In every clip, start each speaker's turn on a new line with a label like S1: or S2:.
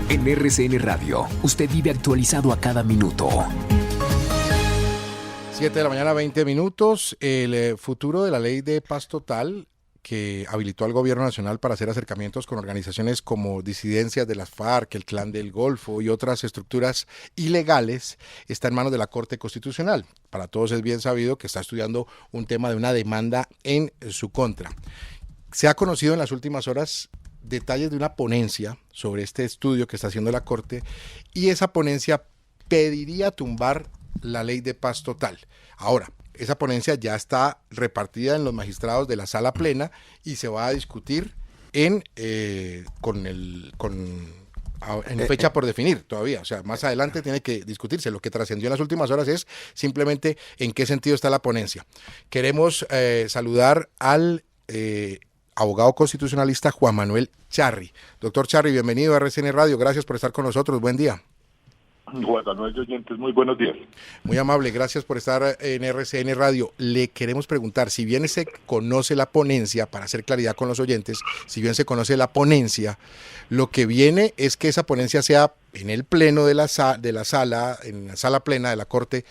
S1: En RCN Radio, usted vive actualizado a cada minuto.
S2: 7 de la mañana, 20 minutos. El futuro de la ley de paz total que habilitó al gobierno nacional para hacer acercamientos con organizaciones como disidencias de las FARC, el Clan del Golfo y otras estructuras ilegales está en manos de la Corte Constitucional. Para todos es bien sabido que está estudiando un tema de una demanda en su contra. Se ha conocido en las últimas horas detalles de una ponencia sobre este estudio que está haciendo la Corte, y esa ponencia pediría tumbar la ley de paz total. Ahora, esa ponencia ya está repartida en los magistrados de la sala plena y se va a discutir en fecha por definir todavía. O sea, más adelante tiene que discutirse. Lo que trascendió en las últimas horas es simplemente en qué sentido está la ponencia. Queremos saludar al abogado constitucionalista Juan Manuel Charri. Doctor Charri, bienvenido a RCN Radio. Gracias por estar con nosotros. Buen día.
S3: Juan Manuel oyentes, muy buenos días.
S2: Muy amable, gracias por estar en RCN Radio. Le queremos preguntar, si bien se conoce la ponencia, para hacer claridad con los oyentes, si bien se conoce la ponencia, lo que viene es que esa ponencia sea en el pleno de la sala, en la sala plena de la Corte,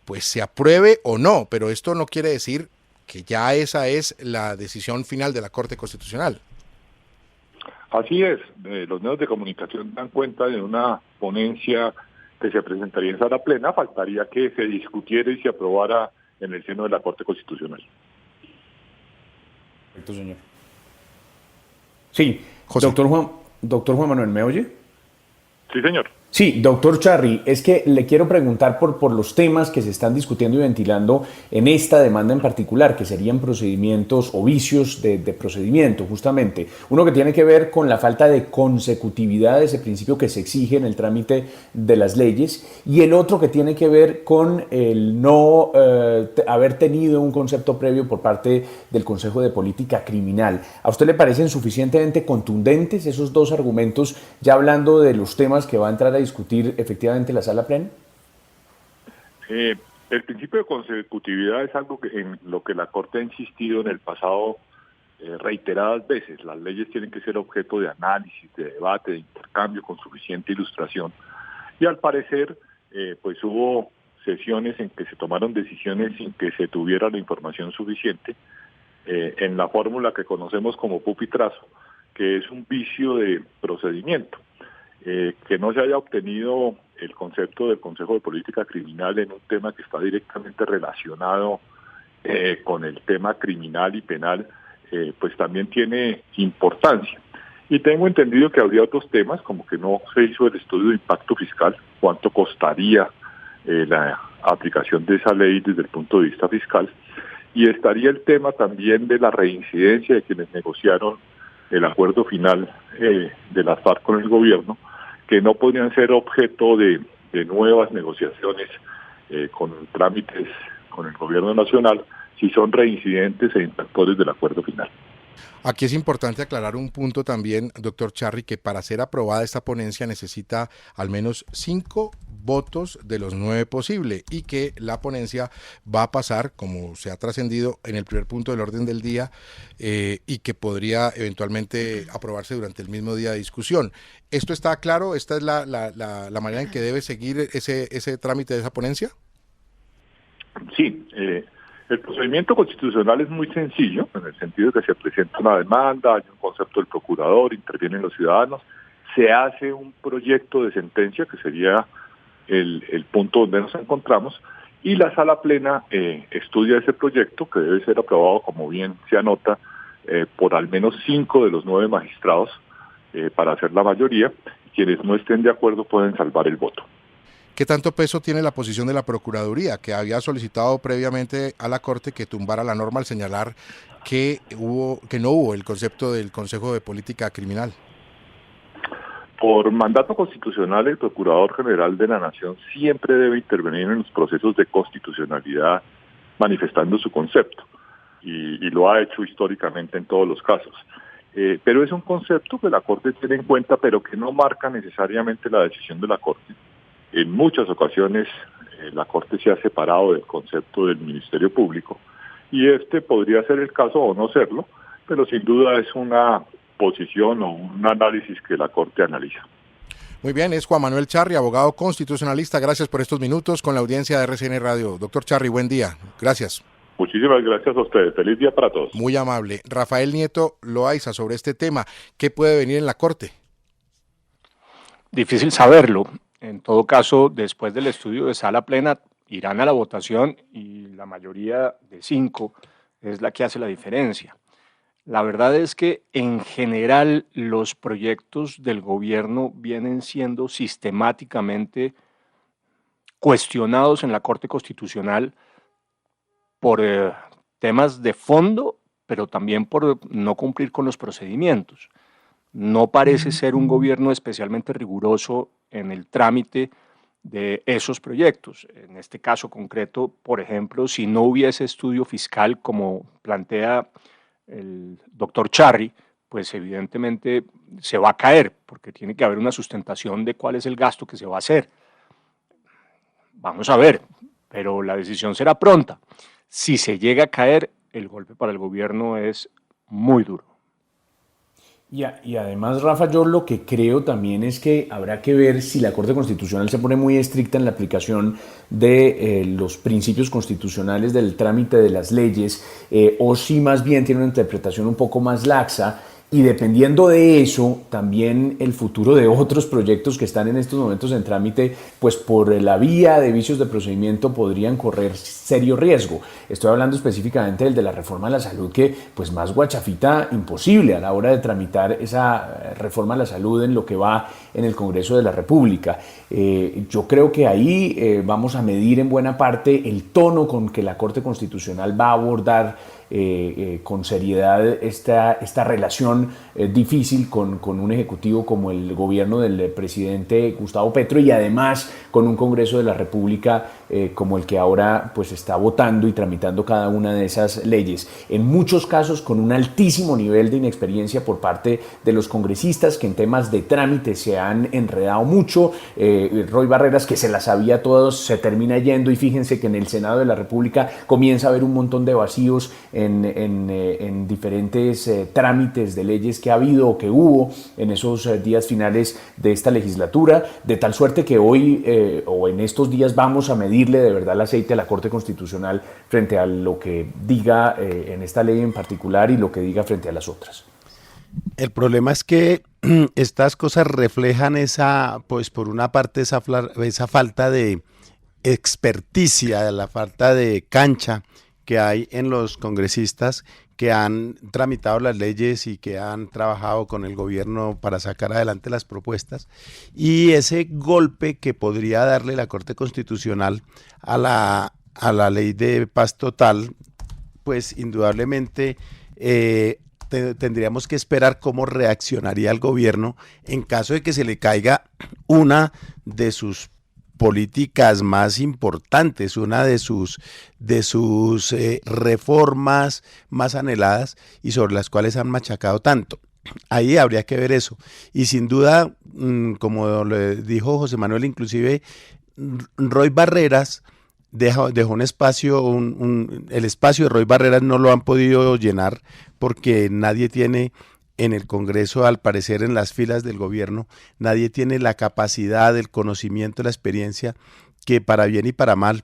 S2: pues se apruebe o no, pero esto no quiere decir que ya esa es la decisión final de la Corte Constitucional.
S3: Así es, los medios de comunicación dan cuenta de una ponencia que se presentaría en sala plena. Faltaría que se discutiera y se aprobara en el seno de la Corte Constitucional.
S4: Perfecto, señor. Sí,
S2: José.
S4: Doctor Juan Manuel, ¿me oye?
S3: Sí, señor.
S4: Sí, doctor Charri, es que le quiero preguntar por los temas que se están discutiendo y ventilando en esta demanda en particular, que serían procedimientos o vicios de procedimiento, justamente. Uno que tiene que ver con la falta de consecutividad de ese principio que se exige en el trámite de las leyes, y el otro que tiene que ver con el no haber tenido un concepto previo por parte del Consejo de Política Criminal. ¿A usted le parecen suficientemente contundentes esos dos argumentos, ya hablando de los temas que va a entrar a discutir efectivamente la sala plena?
S3: El principio de consecutividad es algo en lo que la Corte ha insistido en el pasado reiteradas veces. Las leyes tienen que ser objeto de análisis, de debate, de intercambio con suficiente ilustración. Y al parecer, pues hubo sesiones en que se tomaron decisiones sin que se tuviera la información suficiente en la fórmula que conocemos como pupitrazo, que es un vicio de procedimiento. Que no se haya obtenido el concepto del Consejo de Política Criminal en un tema que está directamente relacionado con el tema criminal y penal, pues también tiene importancia. Y tengo entendido que habría otros temas, como que no se hizo el estudio de impacto fiscal, cuánto costaría la aplicación de esa ley desde el punto de vista fiscal, y estaría el tema también de la reincidencia de quienes negociaron el acuerdo final de las FARC con el gobierno, que no podrían ser objeto de nuevas negociaciones con trámites con el gobierno nacional si son reincidentes e infractores del acuerdo final.
S2: Aquí es importante aclarar un punto también, doctor Charri, que para ser aprobada esta ponencia necesita al menos 5 votos de los 9 posibles, y que la ponencia va a pasar, como se ha trascendido, en el primer punto del orden del día, y que podría eventualmente aprobarse durante el mismo día de discusión. ¿Esto está claro? ¿Esta es la manera en que debe seguir ese trámite de esa ponencia?
S3: Sí, el procedimiento constitucional es muy sencillo, en el sentido de que se presenta una demanda, hay un concepto del procurador, intervienen los ciudadanos, se hace un proyecto de sentencia, que sería el punto donde nos encontramos, y la sala plena estudia ese proyecto, que debe ser aprobado, como bien se anota, por al menos 5 de los 9 magistrados, para hacer la mayoría. Quienes no estén de acuerdo pueden salvar el voto.
S2: ¿Qué tanto peso tiene la posición de la Procuraduría, que había solicitado previamente a la Corte que tumbara la norma al señalar que no hubo el concepto del Consejo de Política Criminal?
S3: Por mandato constitucional, el Procurador General de la Nación siempre debe intervenir en los procesos de constitucionalidad manifestando su concepto, y lo ha hecho históricamente en todos los casos. Pero es un concepto que la Corte tiene en cuenta, pero que no marca necesariamente la decisión de la Corte. En muchas ocasiones la Corte se ha separado del concepto del Ministerio Público, y este podría ser el caso o no serlo, pero sin duda es una posición o un análisis que la Corte analiza.
S2: Muy bien, es Juan Manuel Charri, abogado constitucionalista. Gracias por estos minutos con la audiencia de RCN Radio. Doctor Charri, buen día. Gracias.
S3: Muchísimas gracias a ustedes. Feliz día para todos.
S2: Muy amable. Rafael Nieto Loaiza, sobre este tema, ¿qué puede venir en la Corte?
S5: Difícil saberlo. En todo caso, después del estudio de sala plena, irán a la votación y la mayoría de 5 es la que hace la diferencia. La verdad es que en general los proyectos del gobierno vienen siendo sistemáticamente cuestionados en la Corte Constitucional por temas de fondo, pero también por no cumplir con los procedimientos. No parece ser un gobierno especialmente riguroso en el trámite de esos proyectos. En este caso concreto, por ejemplo, si no hubiese estudio fiscal como plantea el doctor Charri, pues evidentemente se va a caer, porque tiene que haber una sustentación de cuál es el gasto que se va a hacer. Vamos a ver, pero la decisión será pronta. Si se llega a caer, el golpe para el gobierno es muy duro.
S4: Y además, Rafa, yo lo que creo también es que habrá que ver si la Corte Constitucional se pone muy estricta en la aplicación de los principios constitucionales del trámite de las leyes, o si más bien tiene una interpretación un poco más laxa. Y dependiendo de eso, también el futuro de otros proyectos que están en estos momentos en trámite, pues por la vía de vicios de procedimiento podrían correr serio riesgo. Estoy hablando específicamente del de la reforma a la salud, que pues más guachafita imposible a la hora de tramitar esa reforma a la salud en lo que va en el Congreso de la República. Yo creo que ahí vamos a medir en buena parte el tono con que la Corte Constitucional va a abordar con seriedad esta relación difícil con un ejecutivo como el gobierno del presidente Gustavo Petro, y además con un Congreso de la República como el que ahora pues está votando y tramitando cada una de esas leyes, en muchos casos con un altísimo nivel de inexperiencia por parte de los congresistas que en temas de trámite se han enredado mucho. Roy Barreras, que se las sabía todos, se termina yendo, y fíjense que en el Senado de la República comienza a haber un montón de vacíos en diferentes trámites de leyes que ha habido o que hubo en esos días finales de esta legislatura, de tal suerte que hoy o en estos días vamos a medirle de verdad el aceite a la Corte Constitucional frente a lo que diga en esta ley en particular y lo que diga frente a las otras.
S6: El problema es que estas cosas reflejan pues por una parte esa falta de experticia, la falta de cancha que hay en los congresistas que han tramitado las leyes y que han trabajado con el gobierno para sacar adelante las propuestas, y ese golpe que podría darle la Corte Constitucional a la ley de paz total, pues indudablemente tendríamos que esperar cómo reaccionaría el gobierno en caso de que se le caiga una de sus políticas más importantes, una de sus reformas más anheladas y sobre las cuales han machacado tanto. Ahí habría que ver eso. Y sin duda, como le dijo José Manuel, inclusive Roy Barreras dejó un espacio, el espacio de Roy Barreras no lo han podido llenar porque nadie tiene en el Congreso, al parecer en las filas del gobierno, nadie tiene la capacidad, el conocimiento, la experiencia que para bien y para mal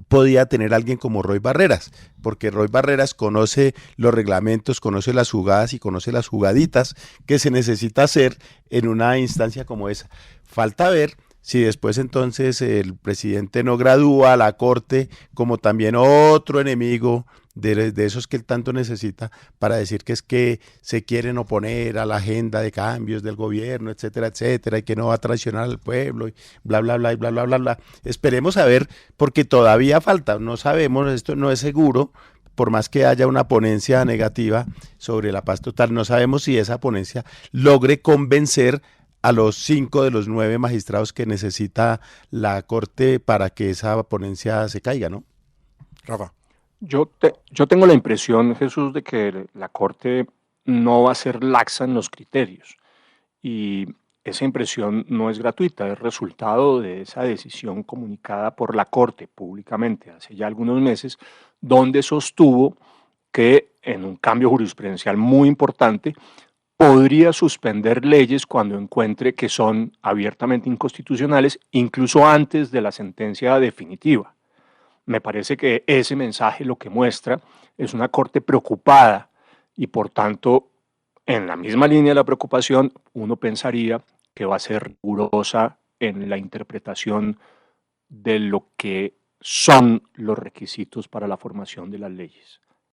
S6: podía tener alguien como Roy Barreras, porque Roy Barreras conoce los reglamentos, conoce las jugadas y conoce las jugaditas que se necesita hacer en una instancia como esa. Falta ver si después entonces el presidente no gradúa a la Corte como también otro enemigo de esos que él tanto necesita para decir que es que se quieren oponer a la agenda de cambios del gobierno, etcétera, etcétera, y que no va a traicionar al pueblo, y bla, bla, bla, y bla, bla, bla, bla. Esperemos a ver, porque todavía falta, no sabemos, esto no es seguro, por más que haya una ponencia negativa sobre la paz total, no sabemos si esa ponencia logre convencer a los 5 de los 9 magistrados que necesita la Corte para que esa ponencia se caiga, ¿no?
S2: Rafa.
S5: Yo tengo la impresión, Jesús, de que la Corte no va a ser laxa en los criterios, y esa impresión no es gratuita, es resultado de esa decisión comunicada por la Corte públicamente hace ya algunos meses, donde sostuvo que en un cambio jurisprudencial muy importante podría suspender leyes cuando encuentre que son abiertamente inconstitucionales, incluso antes de la sentencia definitiva. Me parece que ese mensaje lo que muestra es una Corte preocupada y, por tanto, en la misma línea de la preocupación, uno pensaría que va a ser rigurosa en la interpretación de lo que son los requisitos para la formación de las leyes.